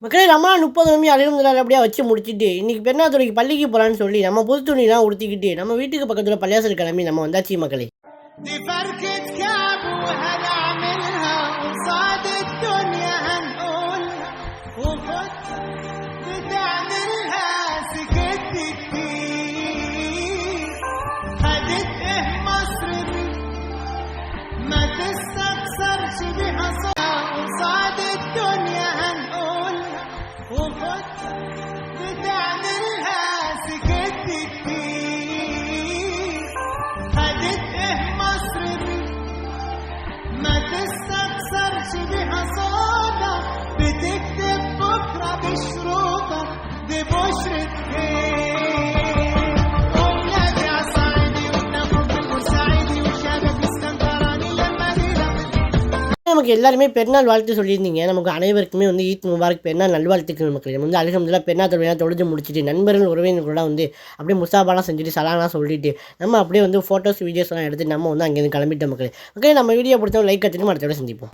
மக்களே நம்மளாம் 30 நோம்பி அல்ஹம்துலில்லாஹ் அப்படியே வச்சு முடிச்சுட்டு, இன்னைக்கு பெருநாத்துறைக்கு பள்ளிக்கு போலான்னு சொல்லி, நம்ம புது துணிலாம் உடுத்திக்கிட்டு, நம்ம வீட்டுக்கு பக்கத்துல பள்ளியாசல் கிளம்பி நம்ம வந்தாச்சு மக்களே. دي فركة كعب وهنعملها قصاد الدنيا هنقولها وكنت بتعملها سكت كتير خدت ايه مصر دي ما تستخسرش بيها قصاد الدنيا هنقولها وكنت بتعملها سكت كتير خدت ايه مصر دي ما تستخسرش بيها صودا بتكتب بكره بشروطك دي بشرة خير وولادي عصايدي وناخد البورسعيدي وشادك اسكندراني لما ليلة நமக்கு எல்லாருமே பெருநாள் வாழ்த்து சொல்லியிருந்தீங்க. நமக்கு அனைவருக்குமே வந்து ஈத் முபாரக் பெருநாள் நல்வாழ்த்துக்கள் மக்களே. நம்ம வந்து அல்ஹம்துலில்லாஹ் பெருநாள் தொழுகைலாம் தொழுது முடிச்சுட்டு, நண்பர்கள் உறவினர்களோட வந்து அப்படியே முசாபாலாம் செஞ்சுட்டு, சலாம்லாம் சொல்லிட்டு, நம்ம அப்படியே வந்து ஃபோட்டோஸ், வீடியோஸ்லாம் எடுத்து நம்ம வந்து அங்கேருந்து கிளம்பிட்டோம் மக்களே. மக்களே நம்ம வீடியோ பிடிச்சவங்க லைக் கற்றுட்டு அடுத்த விட சந்திப்போம்.